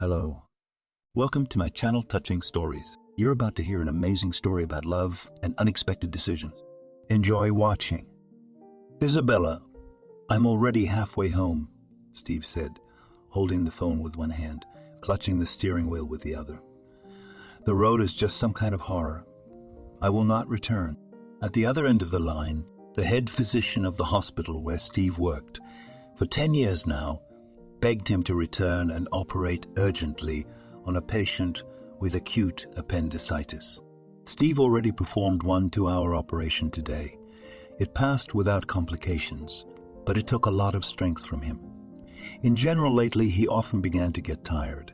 Hello. Welcome to my channel Touching Stories. You're about to hear an amazing story about love and unexpected decisions. Enjoy watching. Isabella, I'm already halfway home, Steve said, holding the phone with one hand, clutching the steering wheel with the other. The road is just some kind of horror. I will not return. At the other end of the line, the head physician of the hospital where Steve worked, for 10 years now, begged him to return and operate urgently on a patient with acute appendicitis. Steve already performed one 2-hour operation today. It passed without complications, but it took a lot of strength from him. In general, lately, he often began to get tired.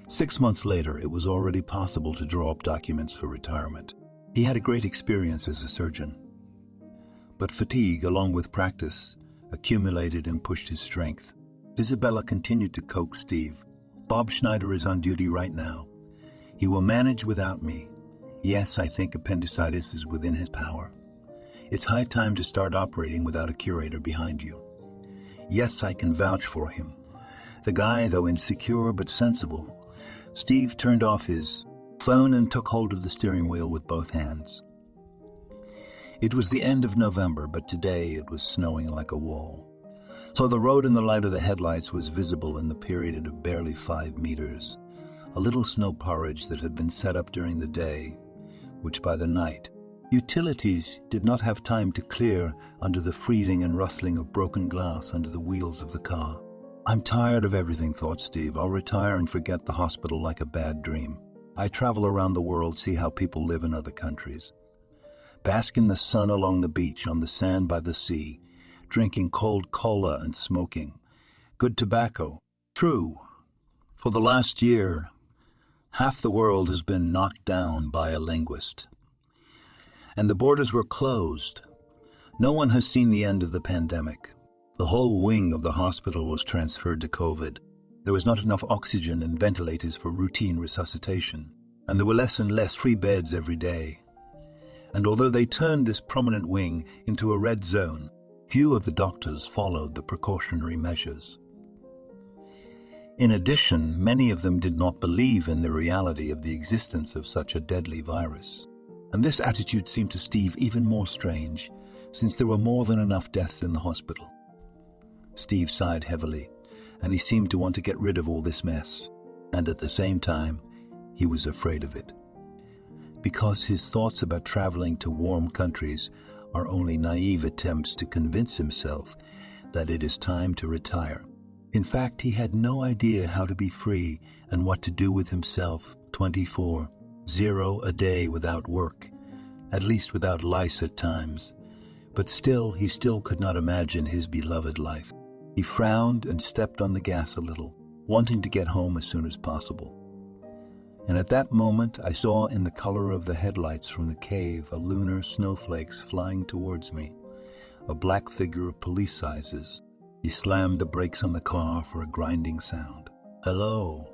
6 months later, it was already possible to draw up documents for retirement. He had a great experience as a surgeon. But fatigue, along with practice, accumulated and pushed his strength. Isabella continued to coax Steve. Bob Schneider is on duty right now. He will manage without me. Yes, I think appendicitis is within his power. It's high time to start operating without a curator behind you. Yes, I can vouch for him. The guy, though insecure but sensible. Steve turned off his phone and took hold of the steering wheel with both hands. It was the end of November, but today it was snowing like a wall. So the road in the light of the headlights was visible in the period of barely 5 meters, a little snow porridge that had been set up during the day, which by the night, utilities did not have time to clear under the freezing and rustling of broken glass under the wheels of the car. I'm tired of everything, thought Steve. I'll retire and forget the hospital like a bad dream. I travel around the world, see how people live in other countries. Bask in the sun along the beach, on the sand by the sea, drinking cold cola and smoking. Good tobacco. True. For the last year, half the world has been knocked down by a linguist. And the borders were closed. No one has seen the end of the pandemic. The whole wing of the hospital was transferred to COVID. There was not enough oxygen and ventilators for routine resuscitation, and there were less and less free beds every day. And although they turned this prominent wing into a red zone, few of the doctors followed the precautionary measures. In addition, many of them did not believe in the reality of the existence of such a deadly virus. And this attitude seemed to Steve even more strange, since there were more than enough deaths in the hospital. Steve sighed heavily, and he seemed to want to get rid of all this mess. And at the same time, he was afraid of it. Because his thoughts about traveling to warm countries are only naive attempts to convince himself that it is time to retire. In fact, he had no idea how to be free and what to do with himself 24/0 a day without work, at least without lice at times. But still, he still could not imagine his beloved life. He frowned and stepped on the gas a little, wanting to get home as soon as possible. And at that moment, I saw in the color of the headlights from the cave a lunar snowflakes flying towards me, a black figure of police sizes. He slammed the brakes on the car for a grinding sound. Hello.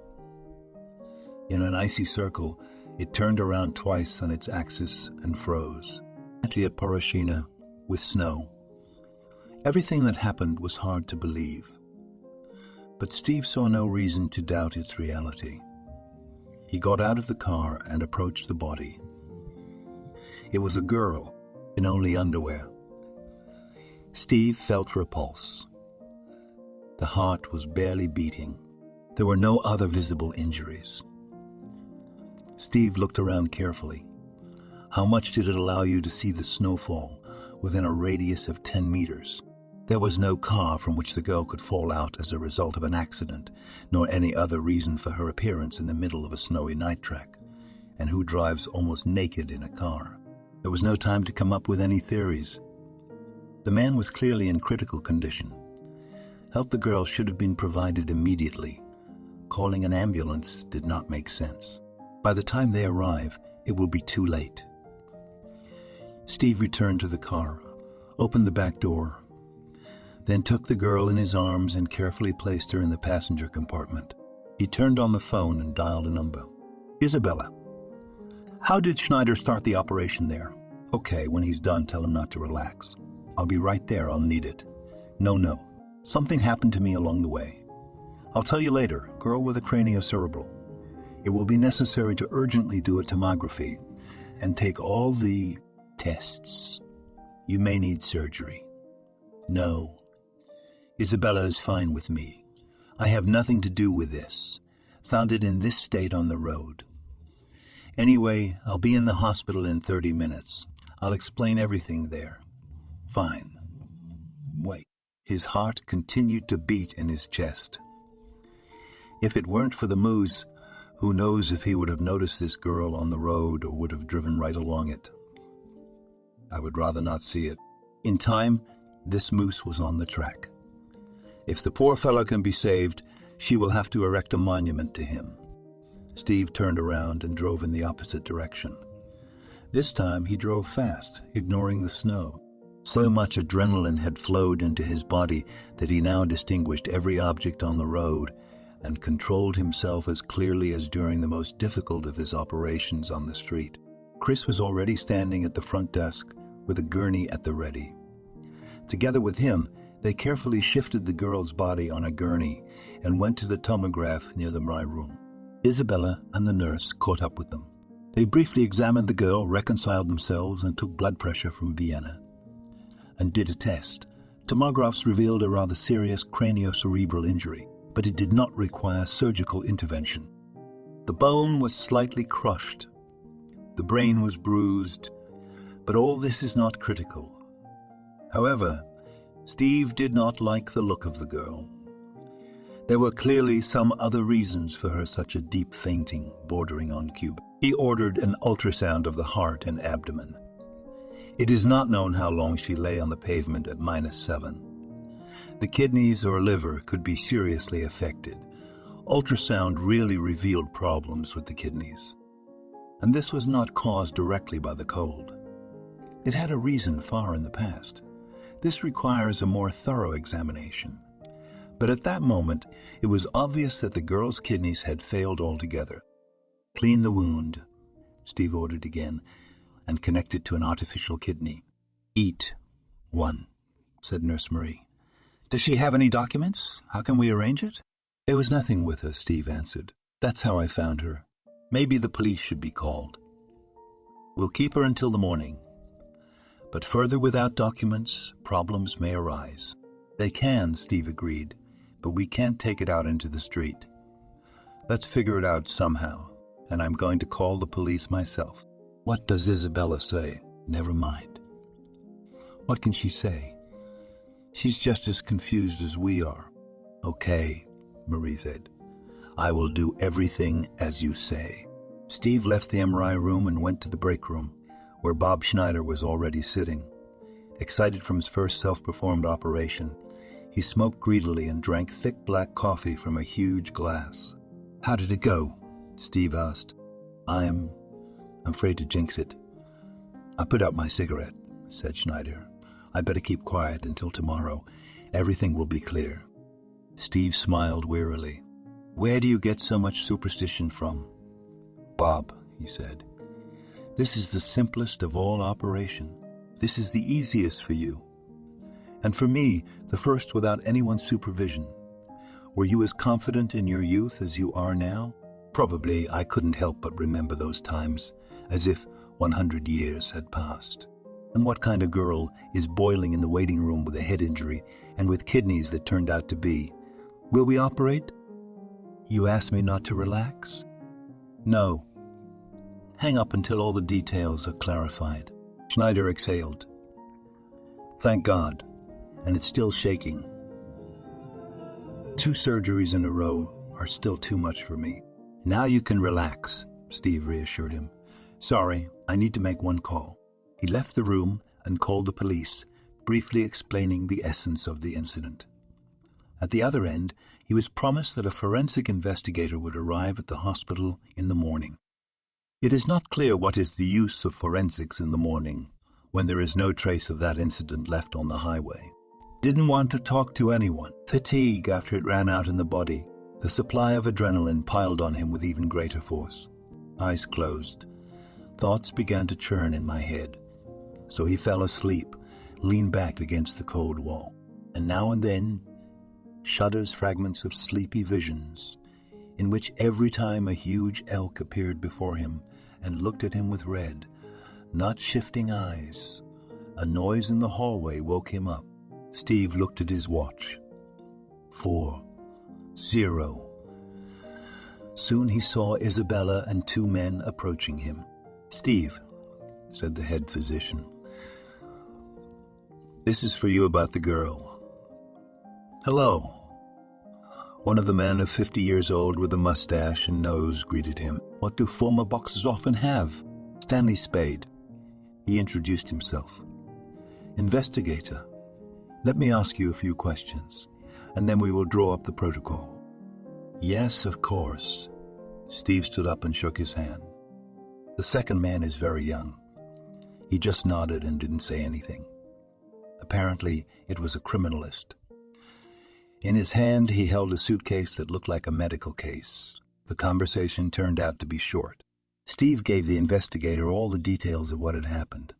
In an icy circle, it turned around twice on its axis and froze. At Poroshina, with snow. Everything that happened was hard to believe. But Steve saw no reason to doubt its reality. He got out of the car and approached the body. It was a girl, in only underwear. Steve felt for a pulse. The heart was barely beating. There were no other visible injuries. Steve looked around carefully. How much did it allow you to see the snowfall within a radius of 10 meters? There was no car from which the girl could fall out as a result of an accident, nor any other reason for her appearance in the middle of a snowy night track. And who drives almost naked in a car? There was no time to come up with any theories. The man was clearly in critical condition. Help the girl should have been provided immediately. Calling an ambulance did not make sense. By the time they arrive, it will be too late. Steve returned to the car, opened the back door, then took the girl in his arms and carefully placed her in the passenger compartment. He turned on the phone and dialed a number. Isabella. How did Schneider start the operation there? Okay, when he's done, tell him not to relax. I'll be right there, I'll need it. No. Something happened to me along the way. I'll tell you later, girl with a craniocerebral. It will be necessary to urgently do a tomography and take all the tests. You may need surgery. No. Isabella is fine with me. I have nothing to do with this. Found it in this state on the road. Anyway, I'll be in the hospital in 30 minutes. I'll explain everything there. Fine. Wait. His heart continued to beat in his chest. If it weren't for the moose, who knows if he would have noticed this girl on the road or would have driven right along it. I would rather not see it. In time, this moose was on the track. If the poor fellow can be saved, she will have to erect a monument to him. Steve turned around and drove in the opposite direction. This time he drove fast, ignoring the snow. So much adrenaline had flowed into his body that he now distinguished every object on the road and controlled himself as clearly as during the most difficult of his operations on the street. Chris was already standing at the front desk with a gurney at the ready. Together with him, they carefully shifted the girl's body on a gurney and went to the tomograph near the MRI room. Isabella and the nurse caught up with them. They briefly examined the girl, reconciled themselves, and took blood pressure from Vienna and did a test. Tomographs revealed a rather serious craniocerebral injury, but it did not require surgical intervention. The bone was slightly crushed. The brain was bruised, but all this is not critical. However, Steve did not like the look of the girl. There were clearly some other reasons for her such a deep fainting, bordering on Cuba. He ordered an ultrasound of the heart and abdomen. It is not known how long she lay on the pavement at -7. The kidneys or liver could be seriously affected. Ultrasound really revealed problems with the kidneys. And this was not caused directly by the cold. It had a reason far in the past. This requires a more thorough examination. But at that moment, it was obvious that the girl's kidneys had failed altogether. Clean the wound, Steve ordered again, and connect it to an artificial kidney. Eat one, said Nurse Marie. Does she have any documents? How can we arrange it? There was nothing with her, Steve answered. That's how I found her. Maybe the police should be called. We'll keep her until the morning. But further without documents, problems may arise. They can, Steve agreed, but we can't take it out into the street. Let's figure it out somehow, and I'm going to call the police myself. What does Isabella say? Never mind. What can she say? She's just as confused as we are. Okay, Marie said. I will do everything as you say. Steve left the MRI room and went to the break room, where Bob Schneider was already sitting. Excited from his first self-performed operation, he smoked greedily and drank thick black coffee from a huge glass. How did it go? Steve asked. I'm afraid to jinx it. I put out my cigarette, said Schneider. I better keep quiet until tomorrow. Everything will be clear. Steve smiled wearily. Where do you get so much superstition from? Bob, he said. This is the simplest of all operation. This is the easiest for you. And for me, the first without anyone's supervision. Were you as confident in your youth as you are now? Probably I couldn't help but remember those times, as if 100 years had passed. And what kind of girl is boiling in the waiting room with a head injury and with kidneys that turned out to be? Will we operate? You asked me not to relax? No. Hang up until all the details are clarified. Schneider exhaled. Thank God. And it's still shaking. 2 surgeries in a row are still too much for me. Now you can relax, Steve reassured him. Sorry, I need to make one call. He left the room and called the police, briefly explaining the essence of the incident. At the other end, he was promised that a forensic investigator would arrive at the hospital in the morning. It is not clear what is the use of forensics in the morning, when there is no trace of that incident left on the highway. Didn't want to talk to anyone. Fatigue after it ran out in the body. The supply of adrenaline piled on him with even greater force. Eyes closed. Thoughts began to churn in my head. So he fell asleep, leaned back against the cold wall. And now and then, shudders, fragments of sleepy visions, in which every time a huge elk appeared before him and looked at him with red, not shifting eyes, a noise in the hallway woke him up. Steve looked at his watch. 4:0. Soon he saw Isabella and two men approaching him. "Steve," said the head physician, "this is for you about the girl." "Hello." One of the men of 50 years old with a mustache and nose greeted him. "What do former boxers often have?" "Stanley Spade." He introduced himself. "Investigator, let me ask you a few questions, and then we will draw up the protocol." "Yes, of course." Steve stood up and shook his hand. The second man is very young. He just nodded and didn't say anything. Apparently, it was a criminalist. In his hand, he held a suitcase that looked like a medical case. The conversation turned out to be short. Steve gave the investigator all the details of what had happened.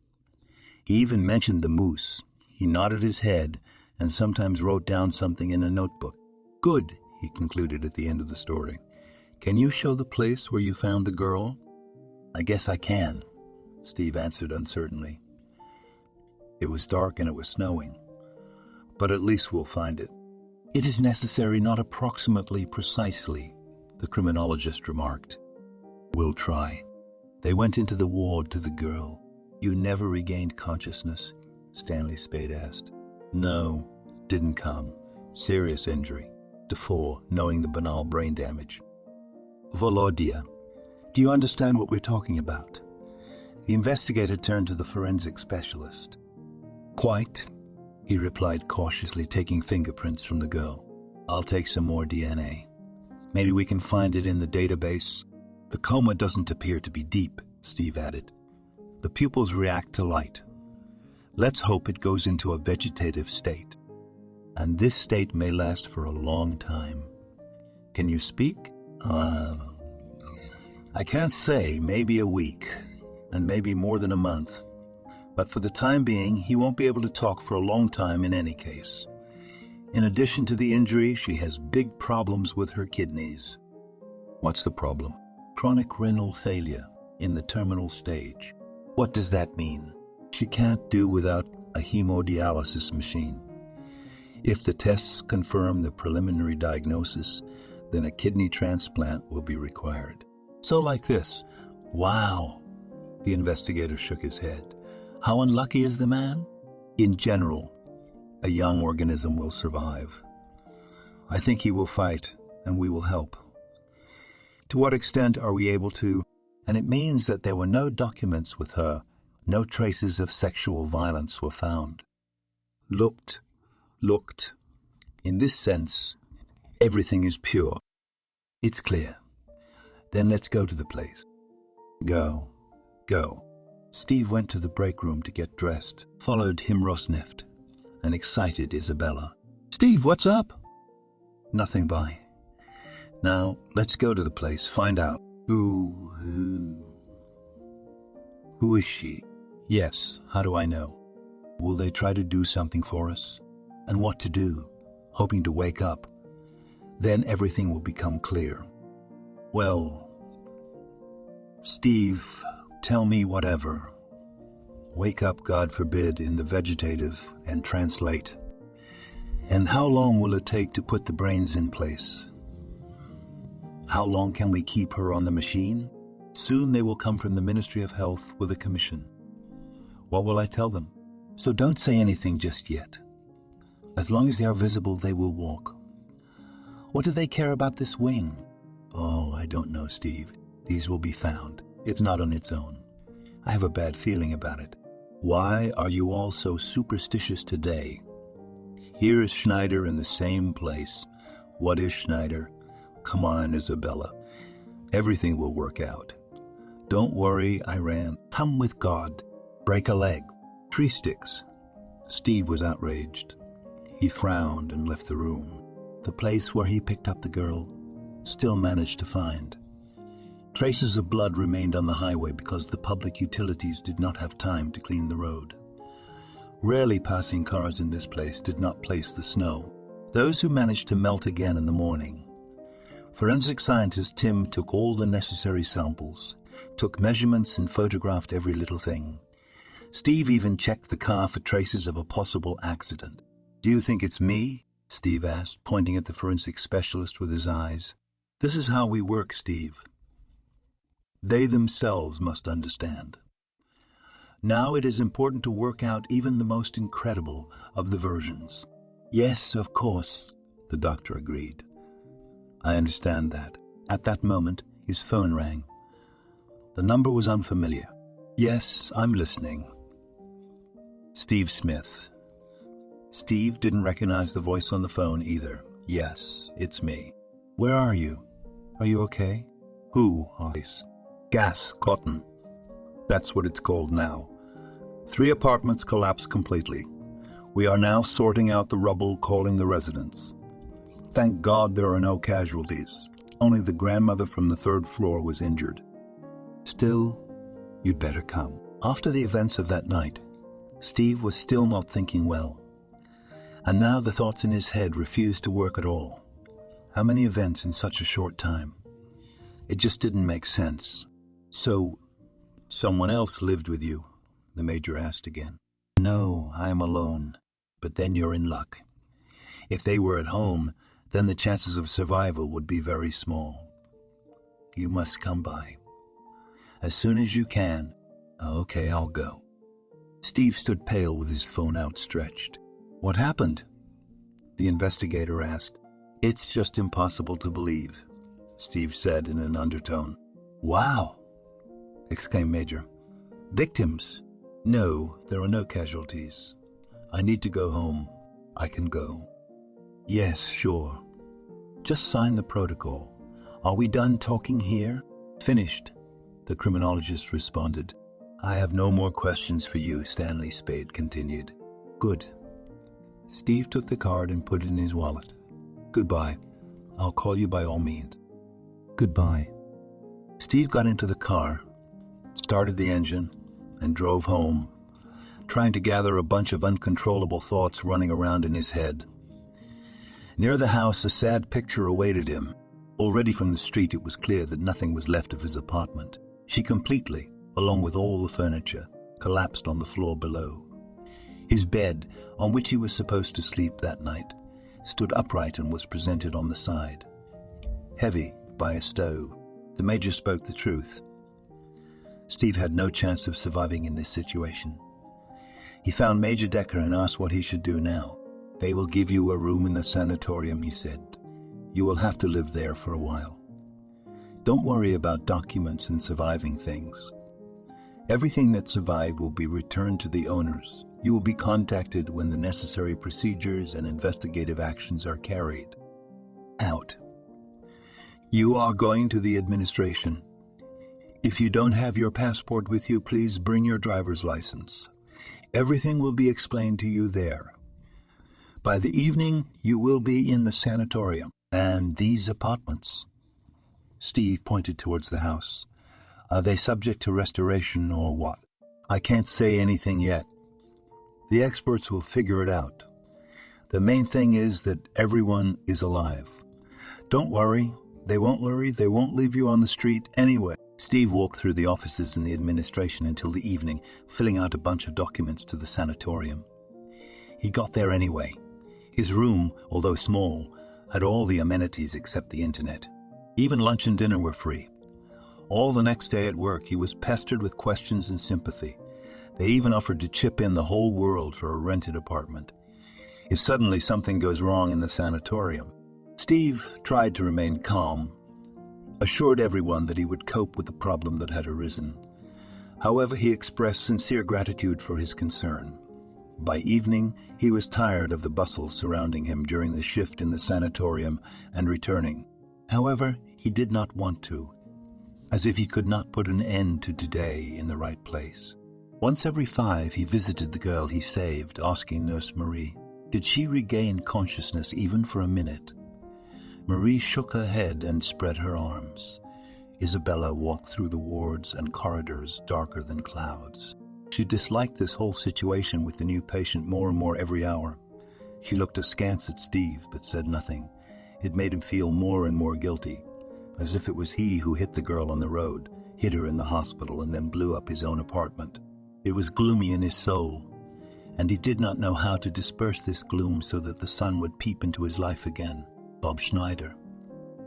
He even mentioned the moose. He nodded his head and sometimes wrote down something in a notebook. "Good," he concluded at the end of the story. "Can you show the place where you found the girl?" "I guess I can," Steve answered uncertainly. It was dark and it was snowing, but at least we'll find it. "It is necessary, not approximately, precisely," the criminologist remarked. "We'll try." They went into the ward to the girl. "You never regained consciousness?" Stanley Spade asked. "No, didn't come. Serious injury. Defoe, knowing the banal brain damage." "Volodya, do you understand what we're talking about?" The investigator turned to the forensic specialist. "Quite," he replied cautiously, taking fingerprints from the girl. "I'll take some more DNA. Maybe we can find it in the database." "The coma doesn't appear to be deep," Steve added. "The pupils react to light. Let's hope it goes into a vegetative state. And this state may last for a long time." "Can you speak?" I can't say. Maybe a week, and maybe more than a month. But for the time being, he won't be able to talk for a long time in any case. In addition to the injury, she has big problems with her kidneys." "What's the problem?" "Chronic renal failure in the terminal stage." "What does that mean?" "She can't do without a hemodialysis machine. If the tests confirm the preliminary diagnosis, then a kidney transplant will be required." "So like this." "Wow." The investigator shook his head. "How unlucky is the man?" "In general, a young organism will survive. I think he will fight, and we will help." "To what extent are we able to?" "And it means that there were no documents with her. No traces of sexual violence were found." Looked. In this sense, everything is pure. It's clear. Then let's go to the place. Go. Steve went to the break room to get dressed, followed him Rosneft, and excited Isabella. "Steve, what's up?" "Nothing, bye. Now, let's go to the place, find out. Who is she?" "Yes, how do I know?" "Will they try to do something for us?" "And what to do?" "Hoping to wake up. Then everything will become clear." "Well, Steve, tell me whatever. Wake up, God forbid, in the vegetative and translate. And how long will it take to put the brains in place? How long can we keep her on the machine? Soon they will come from the Ministry of Health with a commission. What will I tell them? So don't say anything just yet. As long as they are visible, they will walk. What do they care about this wing? Oh, I don't know, Steve. These will be found. It's not on its own. I have a bad feeling about it. Why are you all so superstitious today? Here is Schneider in the same place. What is Schneider? Come on, Isabella. Everything will work out. Don't worry, Iran. Come with God. Break a leg. Tree sticks. Steve was outraged. He frowned and left the room. The place where he picked up the girl still managed to find. Traces of blood remained on the highway because the public utilities did not have time to clean the road. Rarely passing cars in this place did not place the snow. Those who managed to melt again in the morning. Forensic scientist Tim took all the necessary samples, took measurements and photographed every little thing. Steve even checked the car for traces of a possible accident. "Do you think it's me?" Steve asked, pointing at the forensic specialist with his eyes. "This is how we work, Steve. They themselves must understand. Now it is important to work out even the most incredible of the versions." "Yes, of course," the doctor agreed. "I understand that." At that moment, his phone rang. The number was unfamiliar. "Yes, I'm listening." Steve Smith. Steve didn't recognize the voice on the phone either. "Yes, it's me." "Where are you? Are you okay?" "Who are these?" "Gas, cotton. That's what it's called now. 3 apartments collapsed completely. We are now sorting out the rubble, calling the residents. Thank God there are no casualties. Only the grandmother from the 3rd floor was injured. Still, you'd better come." After the events of that night, Steve was still not thinking well. And now the thoughts in his head refused to work at all. How many events in such a short time? It just didn't make sense. "So, someone else lived with you?" the major asked again. "No, I am alone. But then you're in luck. If they were at home, then the chances of survival would be very small. You must come by. As soon as you can." "Okay, I'll go." Steve stood pale with his phone outstretched. "What happened?" the investigator asked. "It's just impossible to believe," Steve said in an undertone. "Wow!" exclaimed Major. "Victims?" "No, there are no casualties. I need to go home. I can go." "Yes, sure. Just sign the protocol. Are we done talking here?" "Finished," the criminologist responded. "I have no more questions for you," Stanley Spade continued. "Good." Steve took the card and put it in his wallet. "Goodbye. I'll call you by all means." "Goodbye." Steve got into the car, started the engine, and drove home, trying to gather a bunch of uncontrollable thoughts running around in his head. Near the house, a sad picture awaited him. Already from the street, it was clear that nothing was left of his apartment. She completely, along with all the furniture, collapsed on the floor below. His bed, on which he was supposed to sleep that night, stood upright and was presented on the side. Heavy by a stove, the major spoke the truth. Steve had no chance of surviving in this situation. He found Major Decker and asked what he should do now. "They will give you a room in the sanatorium," he said. "You will have to live there for a while. Don't worry about documents and surviving things. Everything that survived will be returned to the owners. You will be contacted when the necessary procedures and investigative actions are carried out. You are going to the administration. If you don't have your passport with you, please bring your driver's license. Everything will be explained to you there. By the evening, you will be in the sanatorium. And these apartments," Steve pointed towards the house, "are they subject to restoration or what?" "I can't say anything yet. The experts will figure it out. The main thing is that everyone is alive. Don't worry. They won't leave you on the street anyway." Steve walked through the offices in the administration until the evening, filling out a bunch of documents to the sanatorium. He got there anyway. His room, although small, had all the amenities except the internet. Even lunch and dinner were free. All the next day at work, he was pestered with questions and sympathy. They even offered to chip in the whole world for a rented apartment if suddenly something goes wrong in the sanatorium. Steve tried to remain calm, assured everyone that he would cope with the problem that had arisen. However, he expressed sincere gratitude for his concern. By evening, he was tired of the bustle surrounding him during the shift in the sanatorium and returning. However, he did not want to, as if he could not put an end to today in the right place. Once every 5, he visited the girl he saved, asking Nurse Marie, did she regain consciousness even for a minute? Marie shook her head and spread her arms. Isabella walked through the wards and corridors darker than clouds. She disliked this whole situation with the new patient more and more every hour. She looked askance at Steve, but said nothing. It made him feel more and more guilty, as if it was he who hit the girl on the road, hid her in the hospital, and then blew up his own apartment. It was gloomy in his soul, and he did not know how to disperse this gloom so that the sun would peep into his life again. Bob Schneider.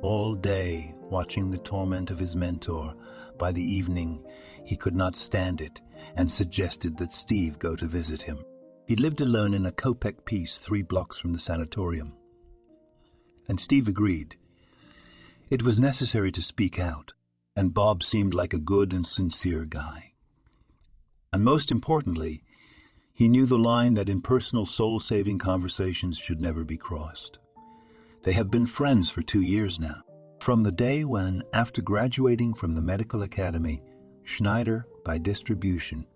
All day, watching the torment of his mentor, by the evening, he could not stand it and suggested that Steve go to visit him. He lived alone in a Kopek piece 3 blocks from the sanatorium. And Steve agreed. It was necessary to speak out, and Bob seemed like a good and sincere guy. And most importantly, he knew the line that in personal soul-saving conversations should never be crossed. They have been friends for 2 years now, from the day when, after graduating from the medical academy, Schneider, by distribution,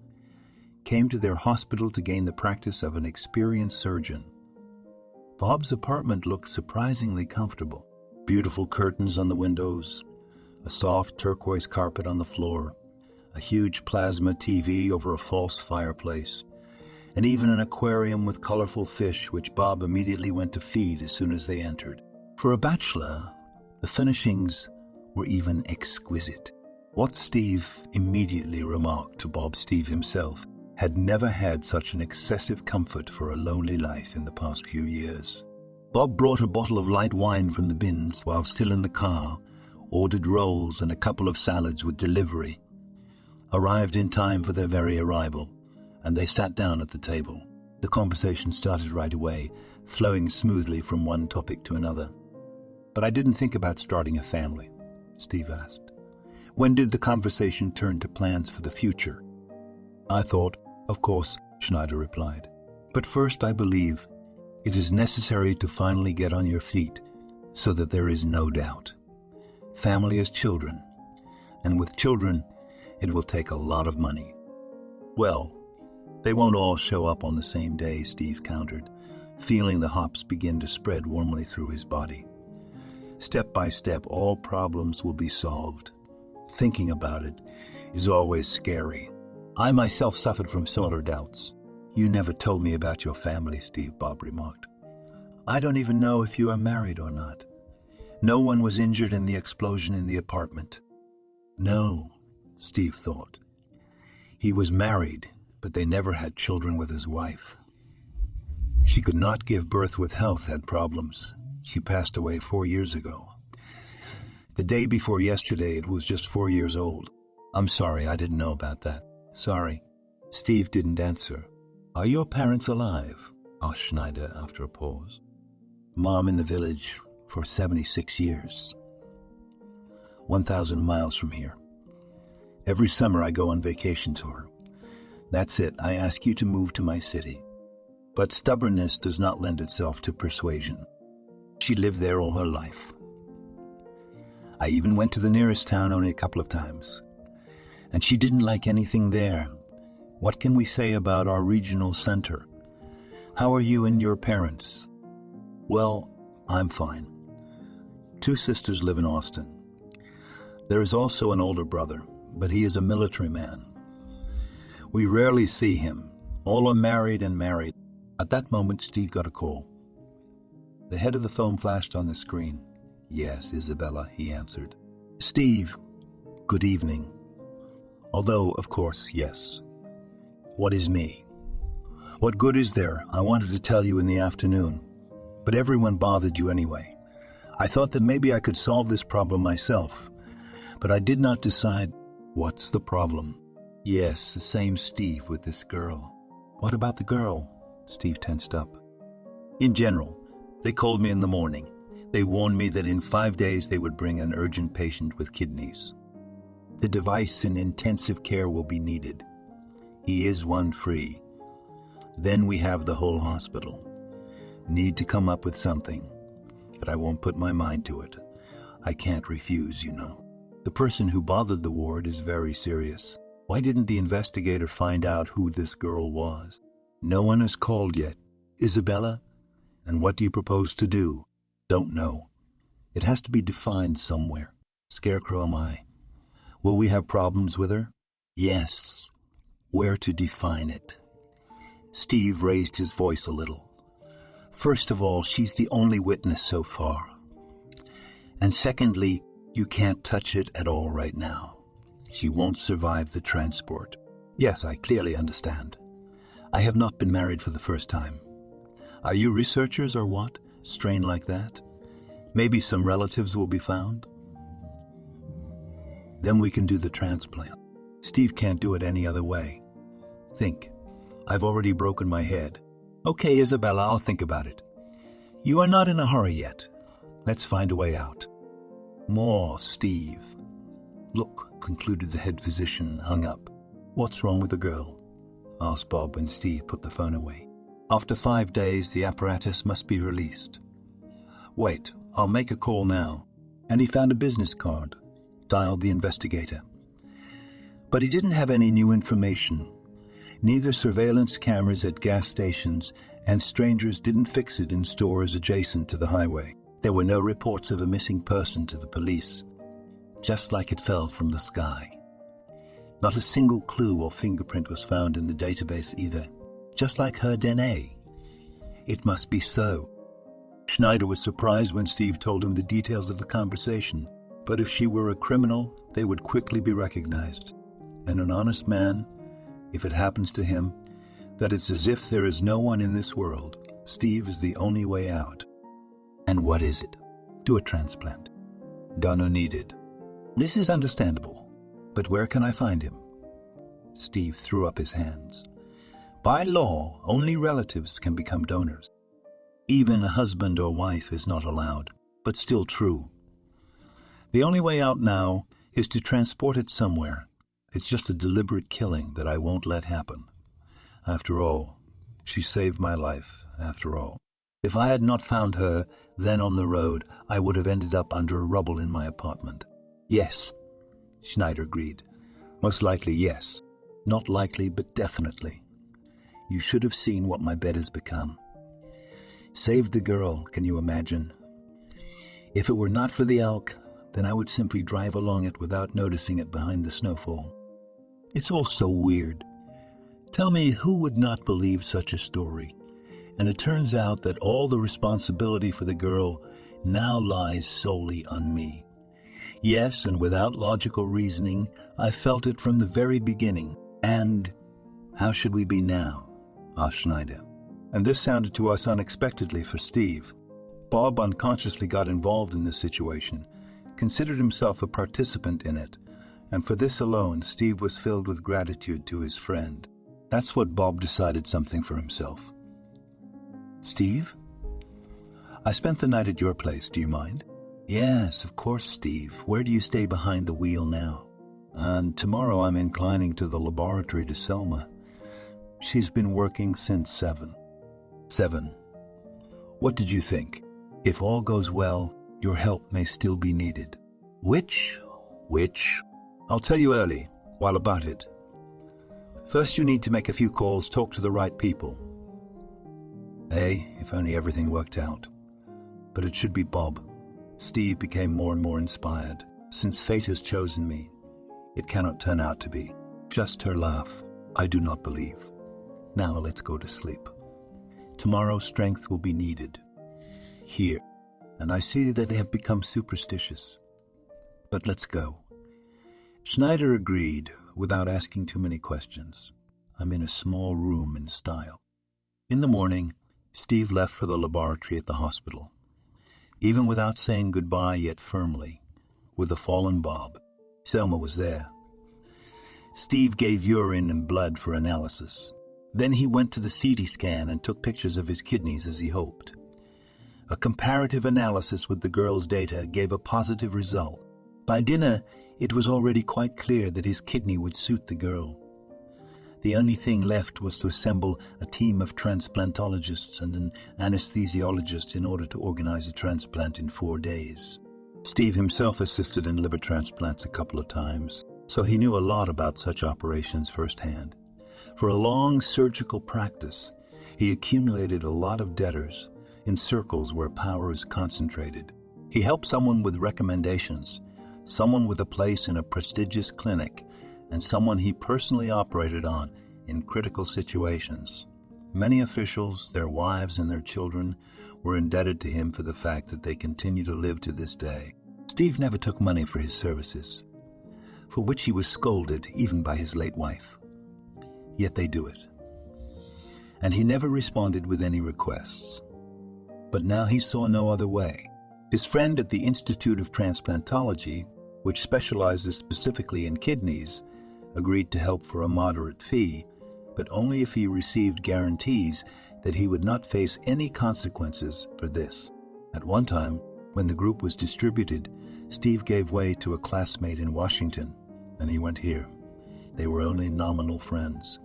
came to their hospital to gain the practice of an experienced surgeon. Bob's apartment looked surprisingly comfortable. Beautiful curtains on the windows, a soft turquoise carpet on the floor, a huge plasma TV over a false fireplace, and even an aquarium with colorful fish which Bob immediately went to feed as soon as they entered. For a bachelor, the furnishings were even exquisite. What Steve immediately remarked to Bob Steve himself had never had such an excessive comfort for a lonely life in the past few years. Bob brought a bottle of light wine from the bins while still in the car, ordered rolls and a couple of salads with delivery, arrived in time for their very arrival, and they sat down at the table. The conversation started right away, flowing smoothly from one topic to another. "But I didn't think about starting a family," Steve asked. "When did the conversation turn to plans for the future?" "I thought, of course," Schneider replied. "But first I believe it is necessary to finally get on your feet so that there is no doubt. Family is children, and with children, it will take a lot of money." "Well, they won't all show up on the same day," Steve countered, feeling the hops begin to spread warmly through his body. "Step by step, all problems will be solved. Thinking about it is always scary. I myself suffered from similar doubts." "You never told me about your family, Steve," Bob remarked. "I don't even know if you are married or not. No one was injured in the explosion in the apartment." No, Steve thought. He was married, but they never had children with his wife. She could not give birth with health, had problems. She passed away 4 years ago. The day before yesterday, it was just 4 years old. "I'm sorry, I didn't know about that." "Sorry." Steve didn't answer. "Are your parents alive?" asked Schneider after a pause. "Mom in the village for 76 years. 1,000 miles from here. Every summer I go on vacation to her. That's it, I ask you to move to my city." But stubbornness does not lend itself to persuasion. She lived there all her life. I even went to the nearest town only a couple of times. And she didn't like anything there. What can we say about our regional center? How are you and your parents? "Well, I'm fine. 2 sisters live in Austin. There is also an older brother, but he is a military man. We rarely see him. All are married and married." At that moment, Steve got a call. The head of the phone flashed on the screen. "Yes, Isabella," he answered. "Steve, good evening. Although, of course, yes. What is me? What good is there? I wanted to tell you in the afternoon, but everyone bothered you anyway. I thought that maybe I could solve this problem myself, but I did not decide." "What's the problem?" "Yes, the same Steve with this girl." "What about the girl?" Steve tensed up. "In general, they called me in the morning. They warned me that in 5 days they would bring an urgent patient with kidneys. The device in intensive care will be needed. He is one free. Then we have the whole hospital. Need to come up with something, but I won't put my mind to it. I can't refuse, you know. The person who bothered the ward is very serious. Why didn't the investigator find out who this girl was?" "No one has called yet." "Isabella? And what do you propose to do?" "Don't know. It has to be defined somewhere. Scarecrow am I. Will we have problems with her?" "Yes. Where to define it?" Steve raised his voice a little. First of all, she's the only witness so far. And secondly, you can't touch it at all right now. She won't survive the transport. Yes, I clearly understand. I have not been married for the first time. Are you researchers or what? Strain like that? Maybe some relatives will be found? Then we can do the transplant. Steve can't do it any other way. Think. I've already broken my head. Okay, Isabella, I'll think about it. You are not in a hurry yet. Let's find a way out. More, Steve. Look, concluded the head physician, hung up. What's wrong with the girl? Asked Bob when Steve put the phone away. After 5 days, the apparatus must be released. Wait, I'll make a call now. And he found a business card, dialed the investigator. But he didn't have any new information. Neither surveillance cameras at gas stations and strangers didn't fix it in stores adjacent to the highway. There were no reports of a missing person to the police, just like it fell from the sky. Not a single clue or fingerprint was found in the database either, just like her DNA. It must be so. Schneider was surprised when Steve told him the details of the conversation, but if she were a criminal, they would quickly be recognized. And an honest man, if it happens to him, that it's as if there is no one in this world. Steve is the only way out. And what is it? Do a transplant. Done or needed. This is understandable, but where can I find him? Steve threw up his hands. By law, only relatives can become donors. Even a husband or wife is not allowed, but still true. The only way out now is to transport it somewhere. It's just a deliberate killing that I won't let happen. After all, she saved my life, after all. If I had not found her then on the road, I would have ended up under rubble in my apartment. Yes, Schneider agreed. Most likely, yes. Not likely, but definitely. You should have seen what my bed has become. Saved the girl, can you imagine? If it were not for the elk, then I would simply drive along it without noticing it behind the snowfall. It's all so weird. Tell me, who would not believe such a story? And it turns out that all the responsibility for the girl now lies solely on me. Yes, and without logical reasoning, I felt it from the very beginning. And how should we be now? Asked Schneider. And this sounded to us unexpectedly for Steve. Bob unconsciously got involved in this situation, considered himself a participant in it, and for this alone, Steve was filled with gratitude to his friend. That's what Bob decided something for himself. Steve? I spent the night at your place, do you mind? Yes, of course, Steve. Where do you stay behind the wheel now? And tomorrow I'm inclining to the laboratory to Selma. She's been working since 7. 7. What did you think? If all goes well, your help may still be needed. Which? I'll tell you early, while about it. First you need to make a few calls, talk to the right people. Hey, if only everything worked out. But it should be Bob. Steve became more and more inspired. Since fate has chosen me, it cannot turn out to be. Just her laugh, I do not believe. Now let's go to sleep. Tomorrow strength will be needed. Here. And I see that they have become superstitious. But let's go. Schneider agreed, without asking too many questions. I'm in a small room in style. In the morning, Steve left for the laboratory at the hospital. Even without saying goodbye yet firmly, with the fallen Bob, Selma was there. Steve gave urine and blood for analysis. Then he went to the CT scan and took pictures of his kidneys as he hoped. A comparative analysis with the girl's data gave a positive result. By dinner, it was already quite clear that his kidney would suit the girl. The only thing left was to assemble a team of transplantologists and an anesthesiologist in order to organize a transplant in 4 days. Steve himself assisted in liver transplants a couple of times, so he knew a lot about such operations firsthand. For a long surgical practice, he accumulated a lot of debtors in circles where power is concentrated. He helped someone with recommendations, someone with a place in a prestigious clinic, and someone he personally operated on in critical situations. Many officials, their wives, and their children were indebted to him for the fact that they continue to live to this day. Steve never took money for his services, for which he was scolded even by his late wife. Yet they do it. And he never responded with any requests. But now he saw no other way. His friend at the Institute of Transplantology, which specializes specifically in kidneys, agreed to help for a moderate fee, but only if he received guarantees that he would not face any consequences for this. At one time, when the group was distributed, Steve gave way to a classmate in Washington, and he went here. They were only nominal friends.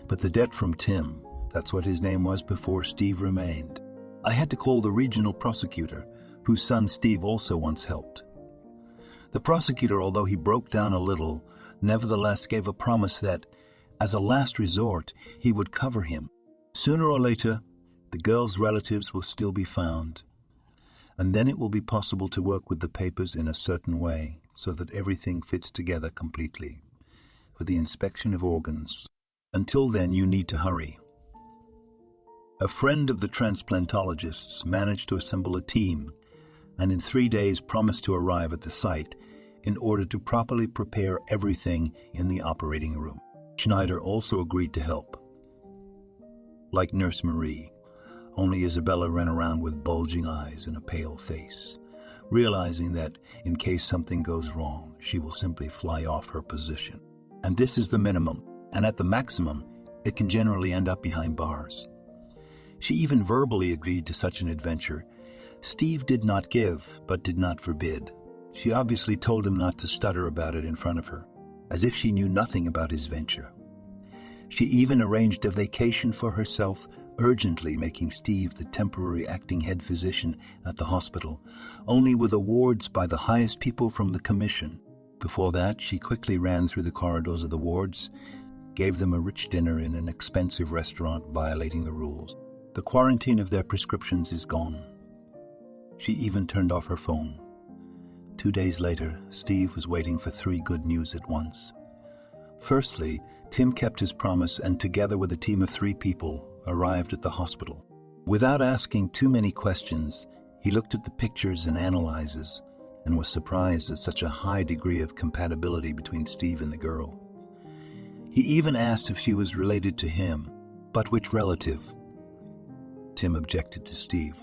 But the debt from Tim, that's what his name was before Steve, remained. I had to call the regional prosecutor, whose son Steve also once helped. The prosecutor, although he broke down a little, nevertheless gave a promise that, as a last resort, he would cover him. Sooner or later, the girl's relatives will still be found, and then it will be possible to work with the papers in a certain way so that everything fits together completely for the inspection of organs. Until then, you need to hurry. A friend of the transplantologists managed to assemble a team, and in 3 days promised to arrive at the site in order to properly prepare everything in the operating room. Schneider also agreed to help. Like Nurse Marie, only Isabella ran around with bulging eyes and a pale face, realizing that in case something goes wrong, she will simply fly off her position. And this is the minimum, and at the maximum, it can generally end up behind bars. She even verbally agreed to such an adventure. Steve did not give, but did not forbid. She obviously told him not to stutter about it in front of her, as if she knew nothing about his venture. She even arranged a vacation for herself, urgently making Steve the temporary acting head physician at the hospital, only with awards by the highest people from the commission. Before that, she quickly ran through the corridors of the wards, gave them a rich dinner in an expensive restaurant, violating the rules. The quarantine of their prescriptions is gone. She even turned off her phone. 2 days later, Steve was waiting for 3 good news at once. Firstly, Tim kept his promise and together with a team of 3 people arrived at the hospital. Without asking too many questions, he looked at the pictures and analyses and was surprised at such a high degree of compatibility between Steve and the girl. He even asked if she was related to him, but which relative? Tim objected to Steve.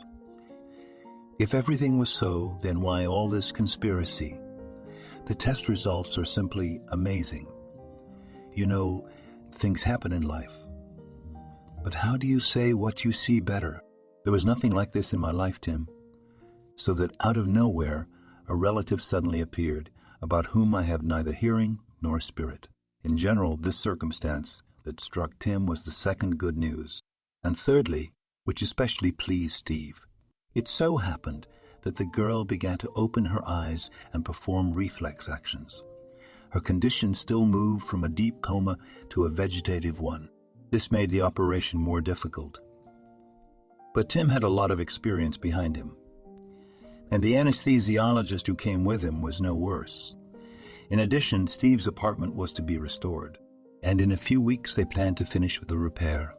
If everything was so, then why all this conspiracy? The test results are simply amazing. You know, things happen in life. But how do you say what you see better? There was nothing like this in my life, Tim. So that out of nowhere, a relative suddenly appeared, about whom I have neither hearing nor spirit. In general, this circumstance that struck Tim was the second good news. And thirdly, which especially pleased Steve, it so happened that the girl began to open her eyes and perform reflex actions. Her condition still moved from a deep coma to a vegetative one. This made the operation more difficult. But Tim had a lot of experience behind him. And the anesthesiologist who came with him was no worse. In addition, Steve's apartment was to be restored, and in a few weeks they planned to finish with the repair.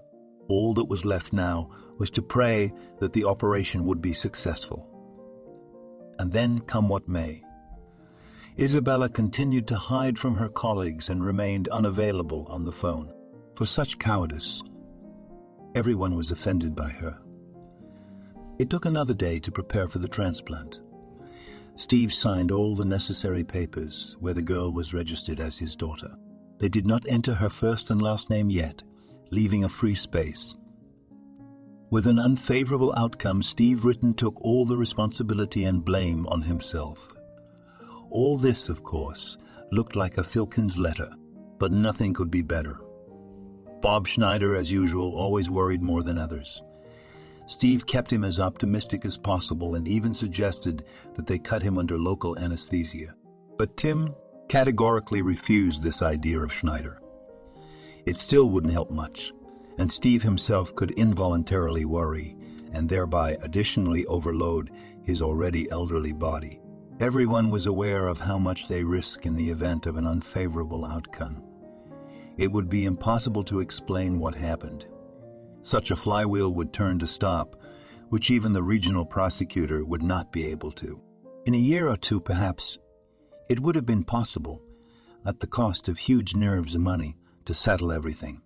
All that was left now was to pray that the operation would be successful. And then, come what may, Isabella continued to hide from her colleagues and remained unavailable on the phone. For such cowardice, everyone was offended by her. It took another day to prepare for the transplant. Steve signed all the necessary papers where the girl was registered as his daughter. They did not enter her first and last name yet, leaving a free space. With an unfavorable outcome, Steve Ritten took all the responsibility and blame on himself. All this, of course, looked like a Filkins letter, but nothing could be better. Bob Schneider, as usual, always worried more than others. Steve kept him as optimistic as possible and even suggested that they cut him under local anesthesia. But Tim categorically refused this idea of Schneider. It still wouldn't help much, and Steve himself could involuntarily worry and thereby additionally overload his already elderly body. Everyone was aware of how much they risk in the event of an unfavorable outcome. It would be impossible to explain what happened. Such a flywheel would turn to stop, which even the regional prosecutor would not be able to. In a year or two, perhaps, it would have been possible, at the cost of huge nerves and money, to settle everything.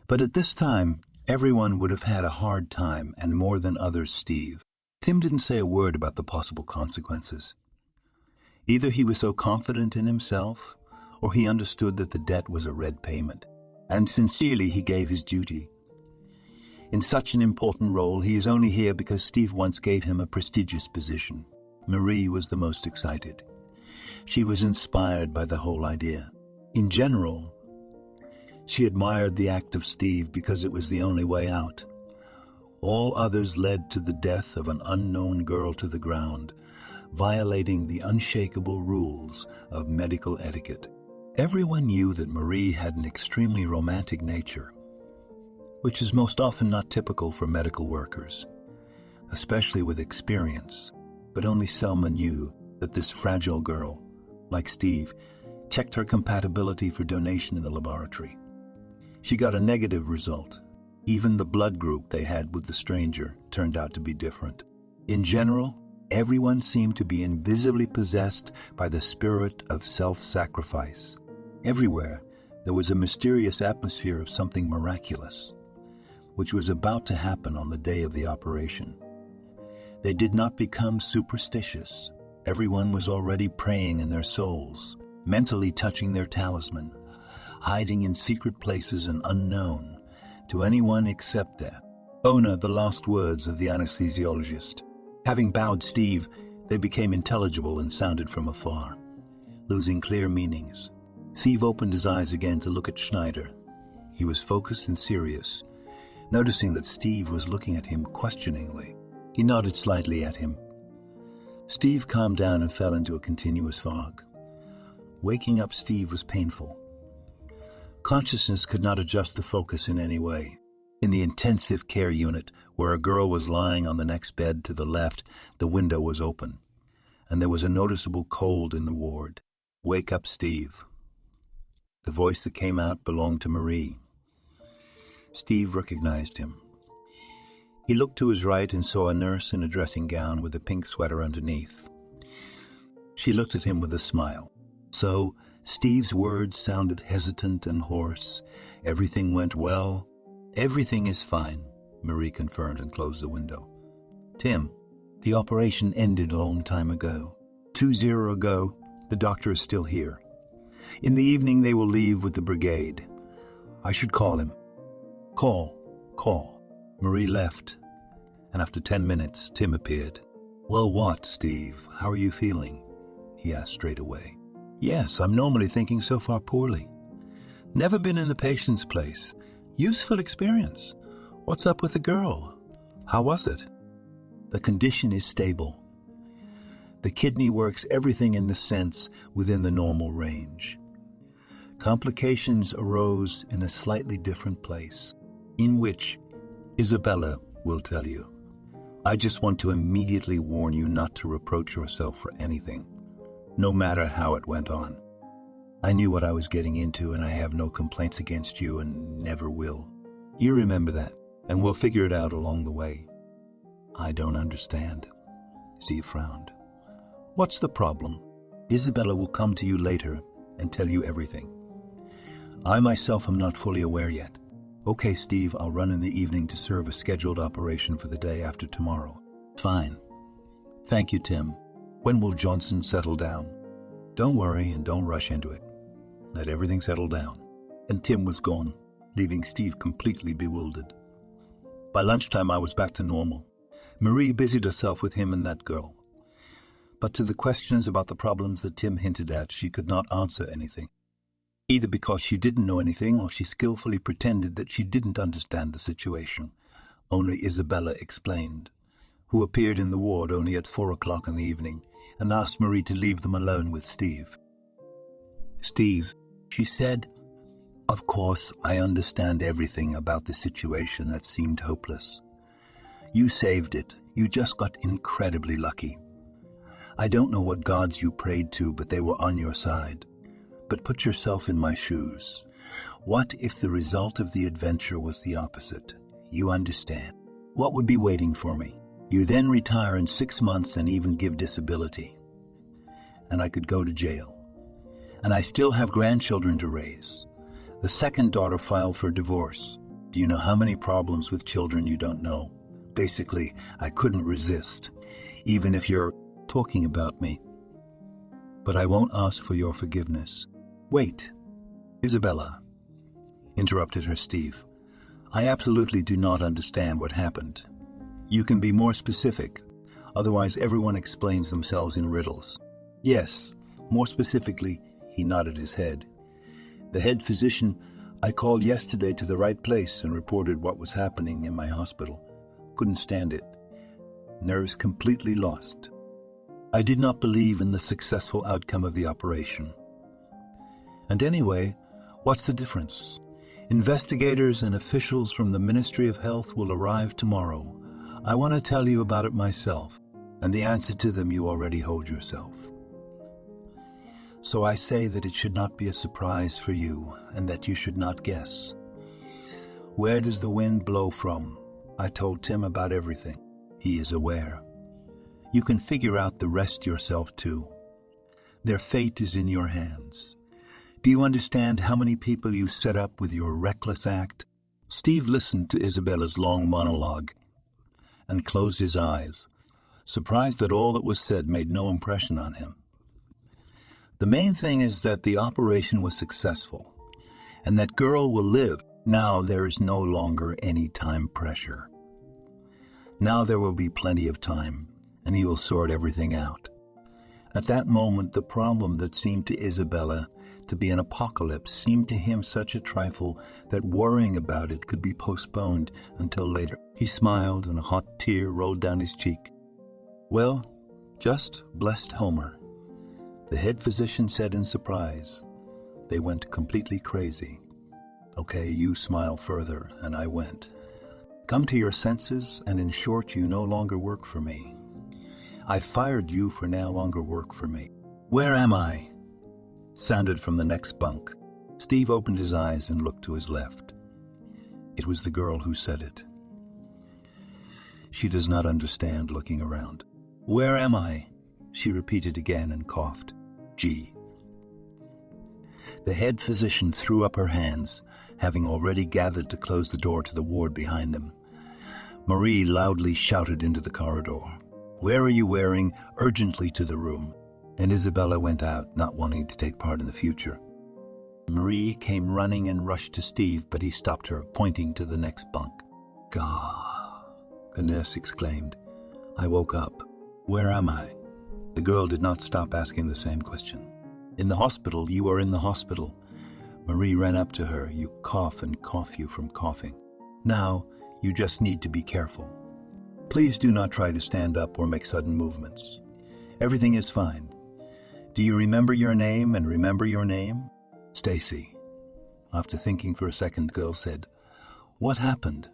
But at this time, everyone would have had a hard time, and more than others Steve. Tim didn't say a word about the possible consequences. Either he was so confident in himself, or he understood that the debt was a red payment, and sincerely he gave his duty. In such an important role, he is only here because Steve once gave him a prestigious position. Marie was the most excited. She was inspired by the whole idea. In general, she admired the act of Steve because it was the only way out. All others led to the death of an unknown girl to the ground, violating the unshakable rules of medical etiquette. Everyone knew that Marie had an extremely romantic nature, which is most often not typical for medical workers, especially with experience. But only Selma knew that this fragile girl, like Steve, checked her compatibility for donation in the laboratory. She got a negative result. Even the blood group they had with the stranger turned out to be different. In general, everyone seemed to be invisibly possessed by the spirit of self-sacrifice. Everywhere, there was a mysterious atmosphere of something miraculous, which was about to happen on the day of the operation. They did not become superstitious. Everyone was already praying in their souls, mentally touching their talisman, hiding in secret places and unknown to anyone except them. Ona, the last words of the anesthesiologist. Having bowed Steve, they became intelligible and sounded from afar, losing clear meanings. Steve opened his eyes again to look at Schneider. He was focused and serious, noticing that Steve was looking at him questioningly. He nodded slightly at him. Steve calmed down and fell into a continuous fog. Waking up Steve was painful. Consciousness could not adjust the focus in any way. In the intensive care unit, where a girl was lying on the next bed to the left, the window was open, and there was a noticeable cold in the ward. "Wake up, Steve." The voice that came out belonged to Marie. Steve recognized him. He looked to his right and saw a nurse in a dressing gown with a pink sweater underneath. She looked at him with a smile. So, Steve's words sounded hesitant and hoarse. "Everything went well." "Everything is fine," Marie confirmed and closed the window. "Tim, the operation ended a long time ago. 2-0 ago, the doctor is still here. In the evening they will leave with the brigade. I should call him." Call. Marie left, and after 10 minutes, Tim appeared. "Well, what, Steve? How are you feeling?" he asked straight away. "Yes, I'm normally thinking so far poorly. Never been in the patient's place. Useful experience. What's up with the girl? How was it?" "The condition is stable. The kidney works everything in the sense within the normal range. Complications arose in a slightly different place, in which Isabella will tell you. I just want to immediately warn you not to reproach yourself for anything, no matter how it went on. I knew what I was getting into, and I have no complaints against you and never will. You remember that, and we'll figure it out along the way." "I don't understand." Steve frowned. "What's the problem? Isabella will come to you later and tell you everything. I myself am not fully aware yet. Okay, Steve, I'll run in the evening to serve a scheduled operation for the day after tomorrow." "Fine. Thank you, Tim. When will Johnson settle down?" "Don't worry and don't rush into it. Let everything settle down." And Tim was gone, leaving Steve completely bewildered. By lunchtime, I was back to normal. Marie busied herself with him and that girl. But to the questions about the problems that Tim hinted at, she could not answer anything. Either because she didn't know anything or she skillfully pretended that she didn't understand the situation. Only Isabella explained, who appeared in the ward only at 4 o'clock in the evening and asked Marie to leave them alone with Steve. "Steve," she said, "of course I understand everything about the situation that seemed hopeless. You saved it. You just got incredibly lucky. I don't know what gods you prayed to, but they were on your side. But put yourself in my shoes. What if the result of the adventure was the opposite? You understand. What would be waiting for me? You then retire in 6 months and even give disability. And I could go to jail. And I still have grandchildren to raise. The second daughter filed for divorce. Do you know how many problems with children you don't know? Basically, I couldn't resist, even if you're talking about me. But I won't ask for your forgiveness. Wait, Isabella, interrupted her Steve. I absolutely do not understand what happened. You can be more specific, otherwise everyone explains themselves in riddles. Yes, more specifically, he nodded his head. The head physician I called yesterday to the right place and reported what was happening in my hospital. Couldn't stand it. Nerves completely lost. I did not believe in the successful outcome of the operation. And anyway, what's the difference? Investigators and officials from the Ministry of Health will arrive tomorrow. I want to tell you about it myself, and the answer to them you already hold yourself. So I say that it should not be a surprise for you, and that you should not guess. Where does the wind blow from? I told Tim about everything. He is aware. You can figure out the rest yourself too. Their fate is in your hands. Do you understand how many people you set up with your reckless act? Steve listened to Isabella's long monologue and closed his eyes, surprised that all that was said made no impression on him. The main thing is that the operation was successful, and that girl will live. Now there is no longer any time pressure. Now there will be plenty of time, and he will sort everything out. At that moment, the problem that seemed to Isabella to be an apocalypse seemed to him such a trifle that worrying about it could be postponed until later. He smiled, and a hot tear rolled down his cheek. Well, just blessed Homer, the head physician said in surprise. They went completely crazy. Okay, you smile further, and I went. Come to your senses, and in short, you no longer work for me. I fired you for no longer work for me. Where am I? Sounded from the next bunk. Steve opened his eyes and looked to his left. It was the girl who said it. She does not understand looking around. Where am I? She repeated again and coughed. Gee. The head physician threw up her hands, having already gathered to close the door to the ward behind them. Marie loudly shouted into the corridor. Where are you wearing? Urgently to the room. And Isabella went out, not wanting to take part in the future. Marie came running and rushed to Steve, but he stopped her, pointing to the next bunk. Gah, the nurse exclaimed. I woke up. Where am I? The girl did not stop asking the same question. In the hospital. You are in the hospital. Marie ran up to her. You cough and cough you from coughing. Now, you just need to be careful. Please do not try to stand up or make sudden movements. Everything is fine. Do you remember your name and remember your name? Stacy. After thinking for a second, the girl said, What happened?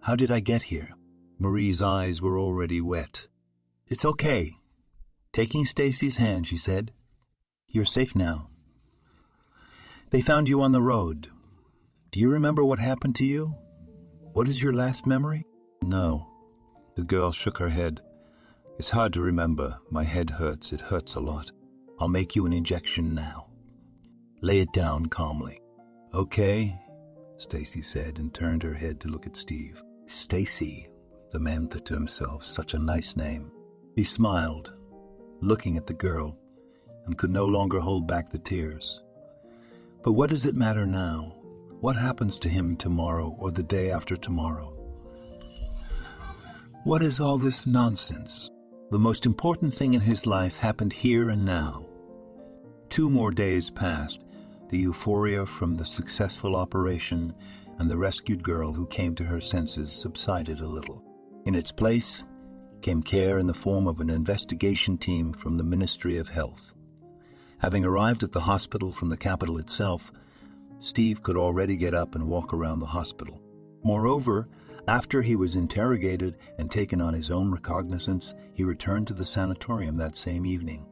How did I get here? Marie's eyes were already wet. It's okay. Taking Stacy's hand, she said, You're safe now. They found you on the road. Do you remember what happened to you? What is your last memory? No. The girl shook her head. It's hard to remember. My head hurts. It hurts a lot. I'll make you an injection now. Lay it down calmly. Okay, Stacy said and turned her head to look at Steve. Stacy, the man thought to himself, such a nice name. He smiled, looking at the girl, and could no longer hold back the tears. But what does it matter now? What happens to him tomorrow or the day after tomorrow? What is all this nonsense? The most important thing in his life happened here and now. 2 more days passed. The euphoria from the successful operation and the rescued girl who came to her senses subsided a little. In its place came care in the form of an investigation team from the Ministry of Health. Having arrived at the hospital from the capital itself, Steve could already get up and walk around the hospital. Moreover, after he was interrogated and taken on his own recognizance, he returned to the sanatorium that same evening.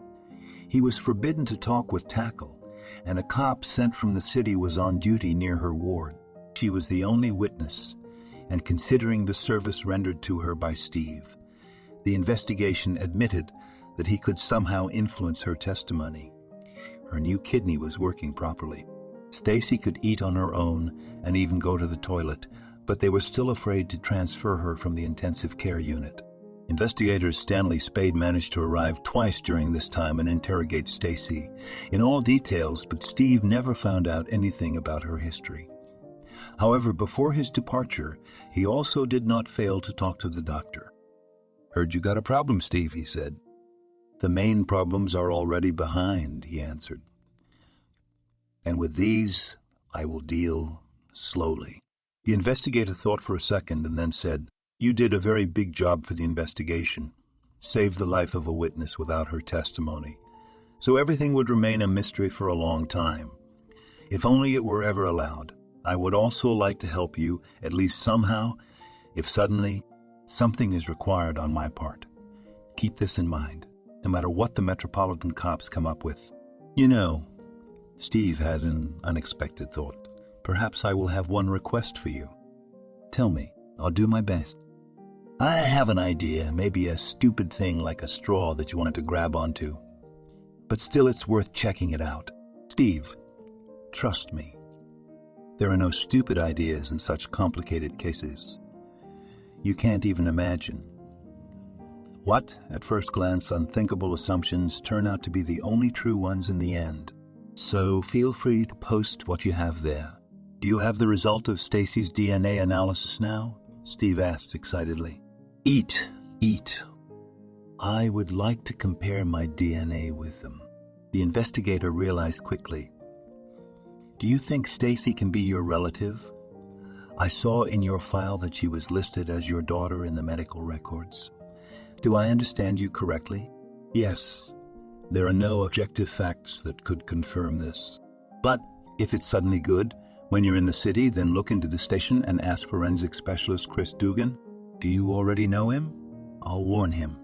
He was forbidden to talk with Tackle, and a cop sent from the city was on duty near her ward. She was the only witness, and considering the service rendered to her by Steve, the investigation admitted that he could somehow influence her testimony. Her new kidney was working properly. Stacy could eat on her own and even go to the toilet, but they were still afraid to transfer her from the intensive care unit. Investigators Stanley Spade managed to arrive twice during this time and interrogate Stacy in all details, but Steve never found out anything about her history. However, before his departure, he also did not fail to talk to the doctor. "Heard you got a problem, Steve," he said. "The main problems are already behind," he answered. "And with these, I will deal slowly." The investigator thought for a second and then said, "You did a very big job for the investigation. Saved the life of a witness without her testimony. So everything would remain a mystery for a long time. If only it were ever allowed. I would also like to help you, at least somehow, if suddenly something is required on my part. Keep this in mind, no matter what the Metropolitan cops come up with. You know," Steve had an unexpected thought, "perhaps I will have one request for you. Tell me, I'll do my best. I have an idea, maybe a stupid thing like a straw that you wanted to grab onto. But still it's worth checking it out. Steve, trust me. There are no stupid ideas in such complicated cases. You can't even imagine. What, at first glance, unthinkable assumptions turn out to be the only true ones in the end. So feel free to post what you have there." "Do you have the result of Stacy's DNA analysis now?" Steve asked excitedly. Eat. I would like to compare my DNA with them." The investigator realized quickly. "Do you think Stacy can be your relative? I saw in your file that she was listed as your daughter in the medical records. Do I understand you correctly?" "Yes. There are no objective facts that could confirm this. But if it's suddenly good, when you're in the city, then look into the station and ask forensic specialist Chris Dugan. Do you already know him? I'll warn him.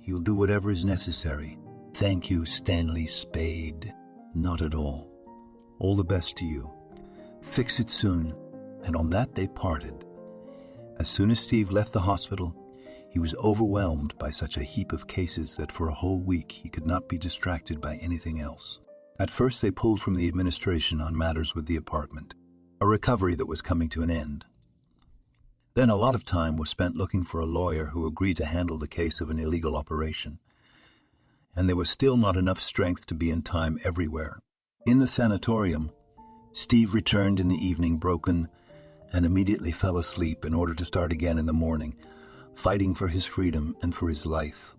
He'll do whatever is necessary. Thank you, Stanley Spade." "Not at all. All the best to you. Fix it soon." And on that they parted. As soon as Steve left the hospital, he was overwhelmed by such a heap of cases that for a whole week he could not be distracted by anything else. At first they pulled from the administration on matters with the apartment, a recovery that was coming to an end. Then a lot of time was spent looking for a lawyer who agreed to handle the case of an illegal operation. And there was still not enough strength to be in time everywhere. In the sanatorium, Steve returned in the evening broken and immediately fell asleep in order to start again in the morning, fighting for his freedom and for his life.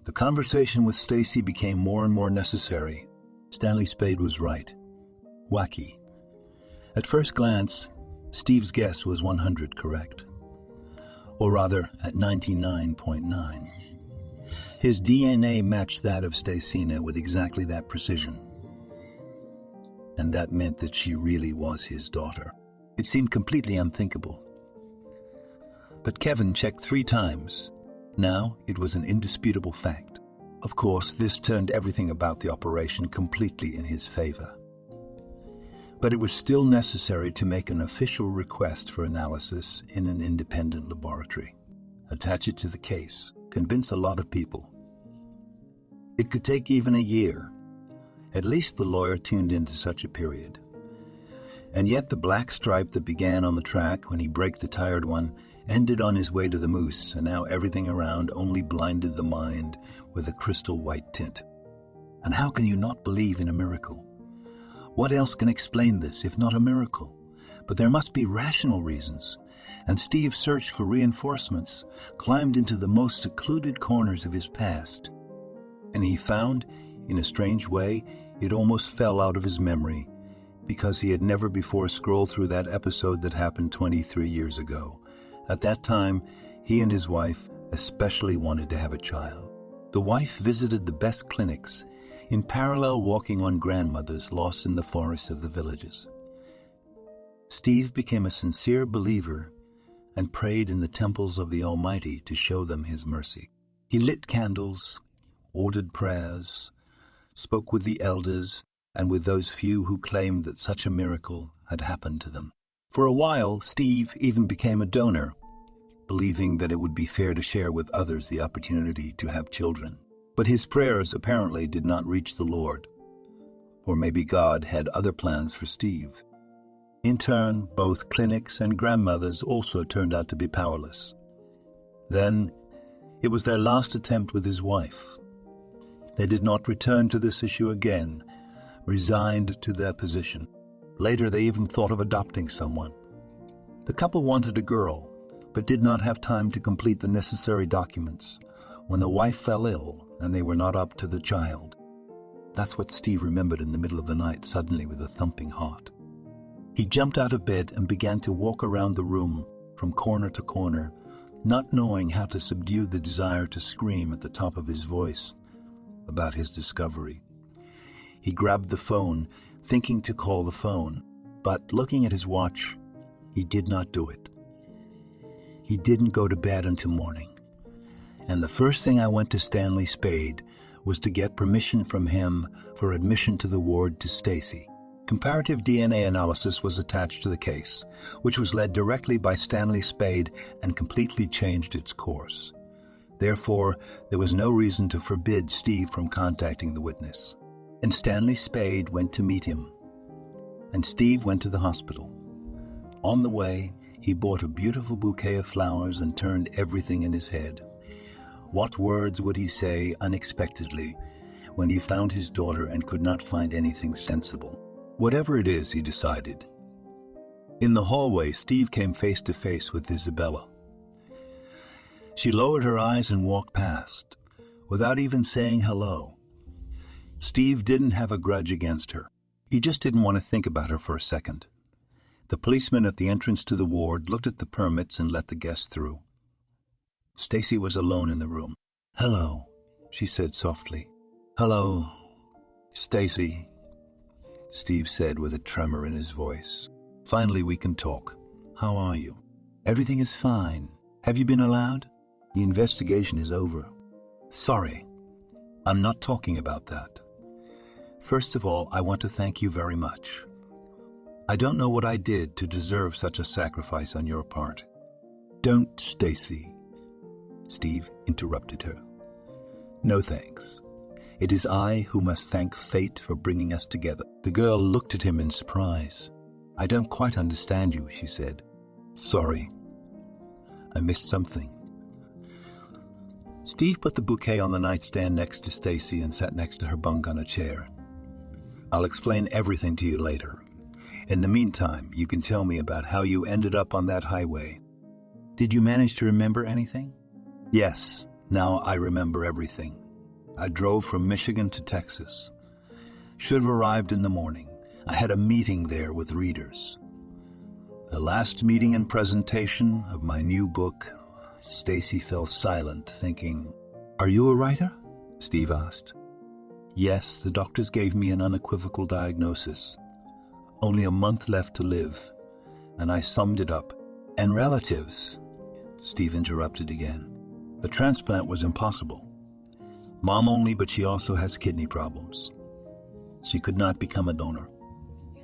The conversation with Stacy became more and more necessary. Stanley Spade was right. Wacky. At first glance, Steve's guess was 100 correct. Or rather, at 99.9. His DNA matched that of Stacina with exactly that precision. And that meant that she really was his daughter. It seemed completely unthinkable. But Kevin checked 3 times. Now it was an indisputable fact. Of course, this turned everything about the operation completely in his favor. But it was still necessary to make an official request for analysis in an independent laboratory. Attach it to the case. Convince a lot of people. It could take even a year. At least the lawyer tuned into such a period. And yet the black stripe that began on the track when he braked the tired one ended on his way to the moose, and now everything around only blinded the mind with a crystal white tint. And how can you not believe in a miracle? What else can explain this, if not a miracle? But there must be rational reasons. And Steve searched for reinforcements, climbed into the most secluded corners of his past. And he found, in a strange way, it almost fell out of his memory, because he had never before scrolled through that episode that happened 23 years ago. At that time, he and his wife especially wanted to have a child. The wife visited the best clinics, in parallel walking on grandmothers lost in the forests of the villages. Steve became a sincere believer and prayed in the temples of the Almighty to show them his mercy. He lit candles, ordered prayers, spoke with the elders, and with those few who claimed that such a miracle had happened to them. For a while, Steve even became a donor, believing that it would be fair to share with others the opportunity to have children. But his prayers apparently did not reach the Lord, or maybe God had other plans for Steve. In turn, both clinics and grandmothers also turned out to be powerless. Then, it was their last attempt with his wife. They did not return to this issue again, resigned to their position. Later, they even thought of adopting someone. The couple wanted a girl, but did not have time to complete the necessary documents when the wife fell ill and they were not up to the child. That's what Steve remembered in the middle of the night, suddenly with a thumping heart. He jumped out of bed and began to walk around the room from corner to corner, not knowing how to subdue the desire to scream at the top of his voice about his discovery. He grabbed the phone, thinking to call the phone, but looking at his watch, he did not do it. He didn't go to bed until morning, and the first thing I went to Stanley Spade was to get permission from him for admission to the ward to Stacy. Comparative DNA analysis was attached to the case, which was led directly by Stanley Spade and completely changed its course. Therefore, there was no reason to forbid Steve from contacting the witness. And Stanley Spade went to meet him, and Steve went to the hospital. On the way, he bought a beautiful bouquet of flowers and turned everything in his head. What words would he say unexpectedly when he found his daughter and could not find anything sensible? Whatever it is, he decided. In the hallway, Steve came face to face with Isabella. She lowered her eyes and walked past, without even saying hello. Steve didn't have a grudge against her. He just didn't want to think about her for a second. The policeman at the entrance to the ward looked at the permits and let the guest through. Stacy was alone in the room. "Hello," she said softly. "Hello, Stacy," Steve said with a tremor in his voice. "Finally we can talk. How are you?" "Everything is fine. Have you been allowed?" "The investigation is over." "Sorry, I'm not talking about that. First of all, I want to thank you very much. I don't know what I did to deserve such a sacrifice on your part." "Don't, Stacy," Steve interrupted her. "No thanks. It is I who must thank fate for bringing us together." The girl looked at him in surprise. "I don't quite understand you," she said. "Sorry. I missed something." Steve put the bouquet on the nightstand next to Stacy and sat next to her bunk on a chair. "I'll explain everything to you later. In the meantime, you can tell me about how you ended up on that highway." "Did you manage to remember anything?" "Yes, now I remember everything. I drove from Michigan to Texas. Should have arrived in the morning. I had a meeting there with readers. The last meeting and presentation of my new book." Stacy fell silent, thinking. "Are you a writer?" Steve asked. "Yes, the doctors gave me an unequivocal diagnosis. Only a month left to live, and I summed it up. And relatives," Steve interrupted again. "The transplant was impossible. Mom only, but she also has kidney problems. She could not become a donor.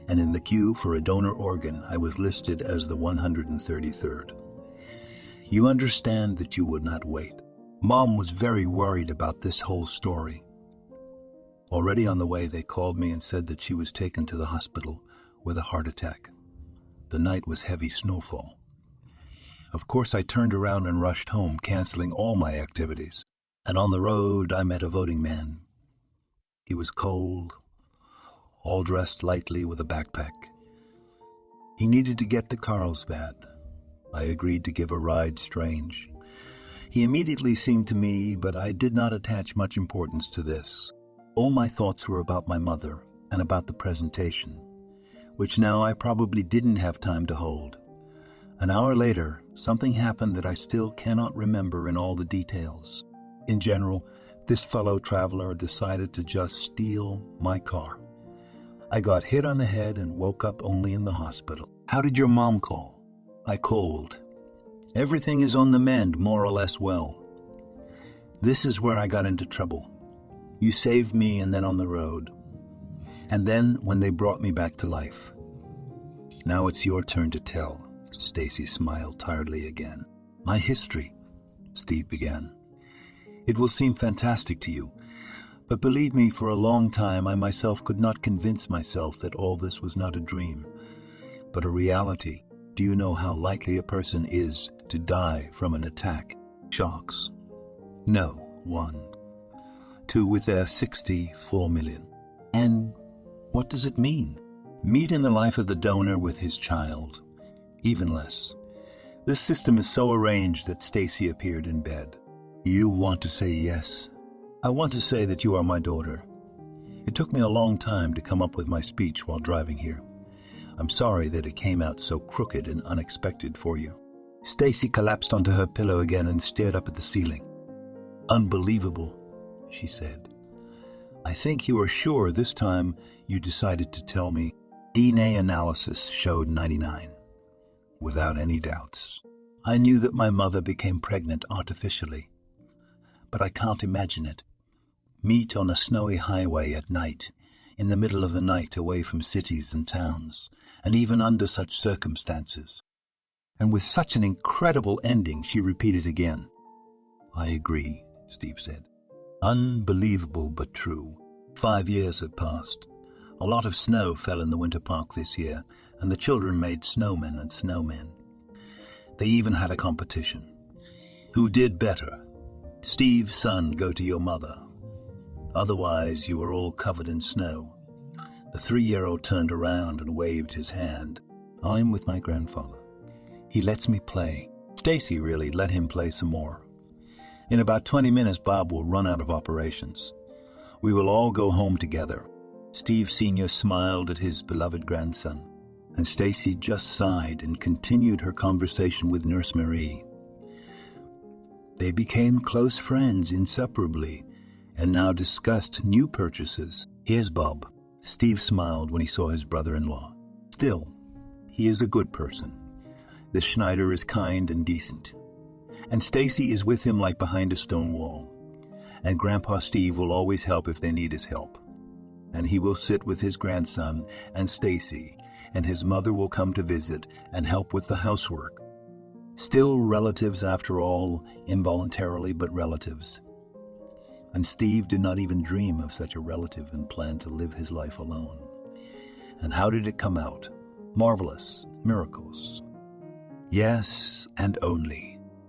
And in the queue for a donor organ, I was listed as the 133rd. You understand that you would not wait." Mom was very worried about this whole story. Already on the way, they called me and said that she was taken to the hospital with a heart attack. The night was heavy snowfall. Of course, I turned around and rushed home, canceling all my activities. And on the road, I met a voting man. He was cold, all dressed lightly with a backpack. He needed to get to Carlsbad. I agreed to give a ride strange. He immediately seemed to me, but I did not attach much importance to this. All my thoughts were about my mother and about the presentation, which now I probably didn't have time to hold. An hour later, something happened that I still cannot remember in all the details. In general, this fellow traveler decided to just steal my car. I got hit on the head and woke up only in the hospital. "How did your mom call?" "I called. Everything is on the mend, more or less well. This is where I got into trouble. You saved me and then on the road. And then when they brought me back to life. Now it's your turn to tell. Stacy smiled tiredly again. My history, Steve began. It will seem fantastic to you, but believe me, for a long time I myself could not convince myself that all this was not a dream, but a reality. Do you know how likely a person is to die from an attack? Shocks? No, 1. 2 with their 64 million. And what does it mean? Meet in the life of the donor with his child. Even less. This system is so arranged that Stacy appeared in bed. You want to say yes? I want to say that you are my daughter. It took me a long time to come up with my speech while driving here. I'm sorry that it came out so crooked and unexpected for you. Stacy collapsed onto her pillow again and stared up at the ceiling. Unbelievable, she said. I think you are sure this time you decided to tell me. DNA analysis showed 99. Without any doubts. I knew that my mother became pregnant artificially. But I can't imagine it. Meet on a snowy highway at night, in the middle of the night away from cities and towns, and even under such circumstances. And with such an incredible ending, she repeated again. I agree, Steve said. Unbelievable but true. 5 years had passed. A lot of snow fell in the winter park this year, and the children made snowmen and snowmen. They even had a competition. Who did better? Steve's son go to your mother. Otherwise, you were all covered in snow. The 3-year-old turned around and waved his hand. I'm with my grandfather. He lets me play. Stacy really let him play some more. In about 20 minutes, Bob will run out of operations. We will all go home together. Steve Sr. smiled at his beloved grandson, and Stacy just sighed and continued her conversation with Nurse Marie. They became close friends inseparably, and now discussed new purchases. Here's Bob. Steve smiled when he saw his brother-in-law. Still, he is a good person. The Schneider is kind and decent. And Stacy is with him like behind a stone wall. And Grandpa Steve will always help if they need his help. And he will sit with his grandson and Stacy, and his mother will come to visit and help with the housework. Still relatives after all, involuntarily, but relatives. And Steve did not even dream of such a relative and planned to live his life alone. And how did it come out? Marvelous. Miracles. Yes, and only.